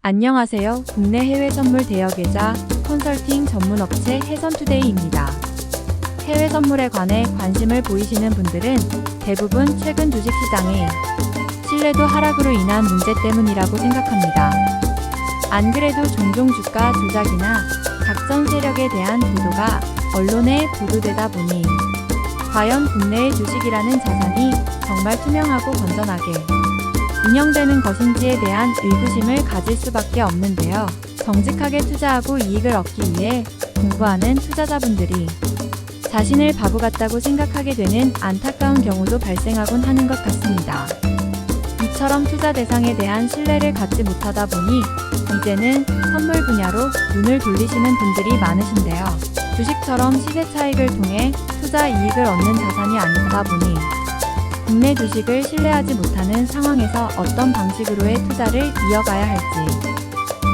안녕하세요. 국내 해외 선물 대여계좌 컨설팅 전문 업체 해선투데이입니다. 해외 선물에 관해 관심을 보이시는 분들은 대부분 최근 주식시장의 신뢰도 하락으로 인한 문제 때문이라고 생각합니다. 안 그래도 종종 주가 조작이나 작전 세력에 대한 보도가 언론에 보도되다 보니 과연 국내의 주식이라는 자산이 정말 투명하고 건전하게 운영되는 것인지에 대한 의구심을 가질 수밖에 없는데요. 정직하게 투자하고 이익을 얻기 위해 공부하는 투자자분들이 자신을 바보 같다고 생각하게 되는 안타까운 경우도 발생하곤 하는 것 같습니다. 이처럼 투자 대상에 대한 신뢰를 갖지 못하다 보니 이제는 선물 분야로 눈을 돌리시는 분들이 많으신데요. 주식처럼 시세 차익을 통해 투자 이익을 얻는 자산이 아니다 보니 국내 주식을 신뢰하지 못하는 상황에서 어떤 방식으로의 투자를 이어가야 할지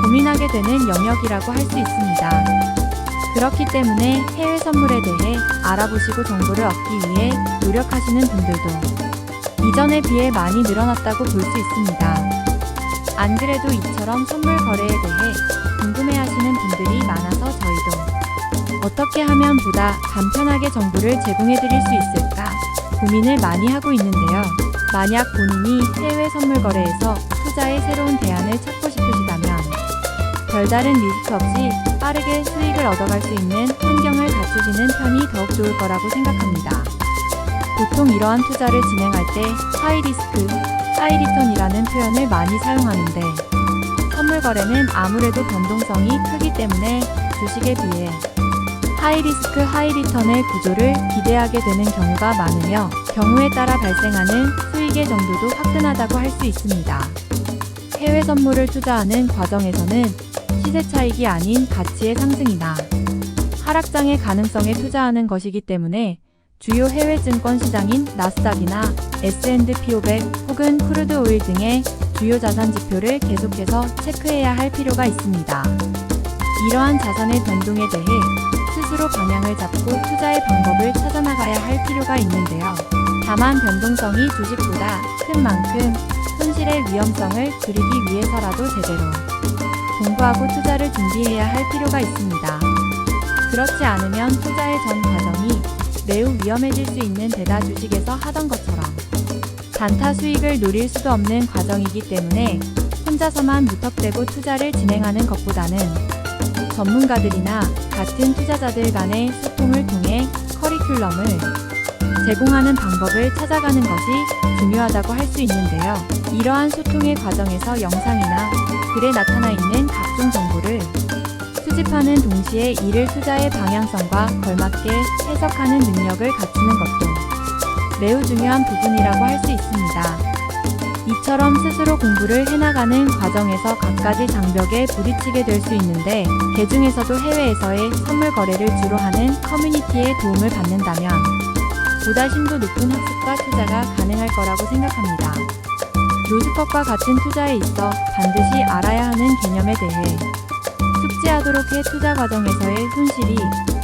고민하게 되는 영역이라고 할 수 있습니다. 그렇기 때문에 해외 선물에 대해 알아보시고 정보를 얻기 위해 노력하시는 분들도 이전에 비해 많이 늘어났다고 볼 수 있습니다. 안 그래도 이처럼 선물 거래에 대해 궁금해하시는 분들이 많아서 저희도 어떻게 하면 보다 간편하게 정보를 제공해드릴 수 있을까 고민을 많이 하고 있는데요. 만약 본인이 해외 선물 거래에서 투자의 새로운 대안을 찾고 싶으시다면 별다른 리스크 없이 빠르게 수익을 얻어갈 수 있는 환경을 갖추시는 편이 더욱 좋을 거라고 생각합니다. 보통 이러한 투자를 진행할 때 하이 리스크, 하이 리턴이라는 표현을 많이 사용하는데 선물 거래는 아무래도 변동성이 크기 때문에 주식에 비해 하이 리스크, 하이 리턴의 구조를 기대하게 되는 경우가 많으며 경우에 따라 발생하는 수익의 정도도 화끈하다고 할 수 있습니다. 해외 선물을 투자하는 과정에서는 시세 차익이 아닌 가치의 상승이나 하락장의 가능성에 투자하는 것이기 때문에 주요 해외 증권 시장인 나스닥이나 S&P 500 혹은 크루드 오일 등의 주요 자산 지표를 계속해서 체크해야 할 필요가 있습니다. 이러한 자산의 변동에 대해 스스로 방향을 잡고 투자의 방법을 찾아나가야 할 필요가 있는데요. 다만 변동성이 주식보다 큰 만큼 손실의 위험성을 줄이기 위해서라도 제대로 공부하고 투자를 준비해야 할 필요가 있습니다. 그렇지 않으면 투자의 전 과정이 매우 위험해질 수 있는 데다 주식에서 하던 것처럼 단타 수익을 노릴 수도 없는 과정이기 때문에 혼자서만 무턱대고 투자를 진행하는 것보다는 전문가들이나 같은 투자자들 간의 소통을 통해 커리큘럼을 제공하는 방법을 찾아가는 것이 중요하다고 할 수 있는데요. 이러한 소통의 과정에서 영상이나 글에 나타나 있는 각종 정보를 수집하는 동시에 이를 투자의 방향성과 걸맞게 해석하는 능력을 갖추는 것도 매우 중요한 부분이라고 할 수 있습니다. 이처럼 스스로 공부를 해나가는 과정에서 갖가지 장벽에 부딪히게 될 수 있는데 그 중에서도 해외에서의 선물 거래를 주로 하는 커뮤니티의 도움을 받는다면 보다 심도 높은 학습과 투자가 가능할 거라고 생각합니다. 로즈컷과 같은 투자에 있어 반드시 알아야 하는 개념에 대해 숙지하도록 해 투자 과정에서의 손실이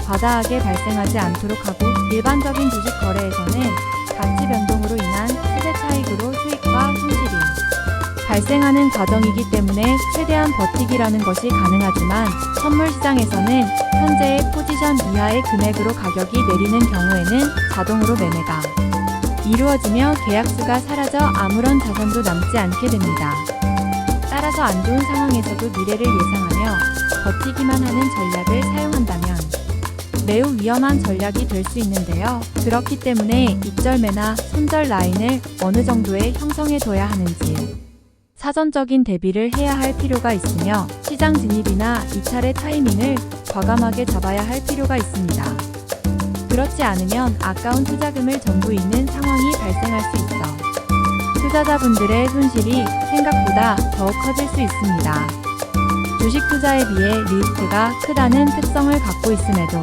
과다하게 발생하지 않도록 하고 일반적인 주식 거래에서는 가치 변동으로 인한 시세 차익으로 수익과 손실이 발생하는 과정이기 때문에 최대한 버티기라는 것이 가능하지만 선물 시장에서는 현재의 포지션 이하의 금액으로 가격이 내리는 경우에는 자동으로 매매가 이루어지며 계약수가 사라져 아무런 자산도 남지 않게 됩니다. 따라서 안 좋은 상황에서도 미래를 예상하며 버티기만 하는 전략을 사용한다면 매우 위험한 전략이 될 수 있는데요. 그렇기 때문에 입절매나 손절 라인을 어느 정도에 형성해 둬야 하는지 사전적인 대비를 해야 할 필요가 있으며 시장 진입이나 이탈의 타이밍을 과감하게 잡아야 할 필요가 있습니다. 그렇지 않으면 아까운 투자금을 전부 잃는 상황이 발생할 수 있어 투자자분들의 손실이 생각보다 더욱 커질 수 있습니다. 주식 투자에 비해 리스크가 크다는 특성을 갖고 있음에도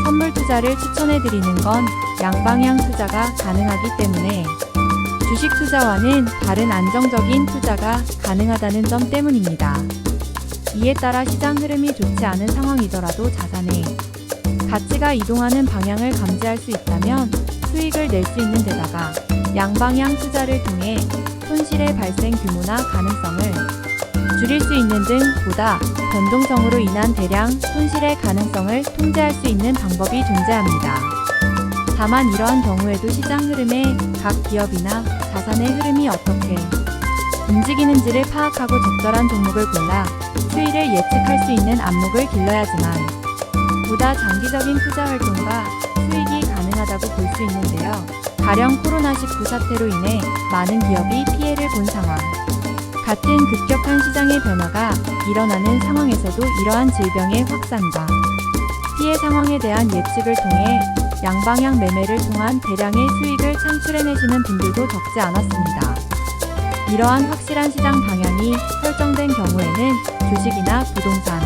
선물 투자를 추천해드리는 건 양방향 투자가 가능하기 때문에 주식 투자와는 다른 안정적인 투자가 가능하다는 점 때문입니다. 이에 따라 시장 흐름이 좋지 않은 상황이더라도 자산의 가치가 이동하는 방향을 감지할 수 있다면 수익을 낼 수 있는 데다가 양방향 투자를 통해 손실의 발생 규모나 가능성을 줄일 수 있는 등 보다 변동성으로 인한 대량 손실의 가능성을 통제할 수 있는 방법이 존재합니다. 다만 이러한 경우에도 시장 흐름에 각 기업이나 자산의 흐름이 어떻게 움직이는지를 파악하고 적절한 종목을 골라 수위를 예측할 수 있는 안목을 길러야지만 보다 장기적인 투자 활동과 수익이 가능하다고 볼 수 있는데요. 가령 코로나19 사태로 인해 많은 기업이 피해를 본 상황. 같은 급격한 시장의 변화가 일어나는 상황에서도 이러한 질병의 확산과 피해 상황에 대한 예측을 통해 양방향 매매를 통한 대량의 수익을 창출해내시는 분들도 적지 않았습니다. 이러한 확실한 시장 방향이 설정된 경우에는 주식이나 부동산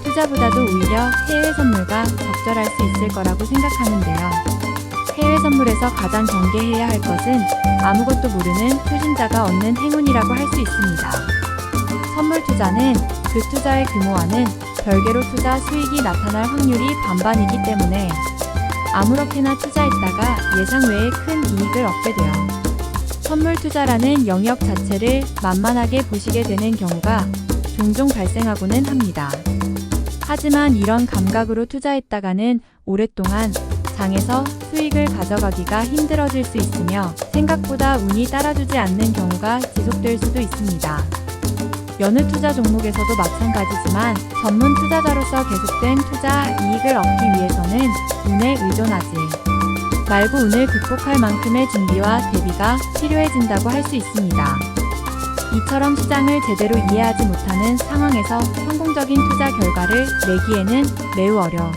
투자보다도 오히려 해외 선물과 적절할 수 있을 거라고 생각하는데요. 해외 선물에서 가장 경계해야 할 것은 아무것도 모르는 초심자가 얻는 행운이라고 할 수 있습니다. 선물 투자는 그 투자의 규모와는 별개로 투자 수익이 나타날 확률이 반반이기 때문에 아무렇게나 투자했다가 예상 외의 큰 이익을 얻게 돼요. 선물 투자라는 영역 자체를 만만하게 보시게 되는 경우가 종종 발생하고는 합니다. 하지만 이런 감각으로 투자했다가는 오랫동안 장에서 수익을 가져가기가 힘들어질 수 있으며 생각보다 운이 따라주지 않는 경우가 지속될 수도 있습니다. 여느 투자 종목에서도 마찬가지지만 전문 투자자로서 계속된 투자 이익을 얻기 위해서는 운에 의존하지 말고 운을 극복할 만큼의 준비와 대비가 필요해진다고 할 수 있습니다. 이처럼 시장을 제대로 이해하지 못하는 상황에서 성공적인 투자 결과를 내기에는 매우 어려워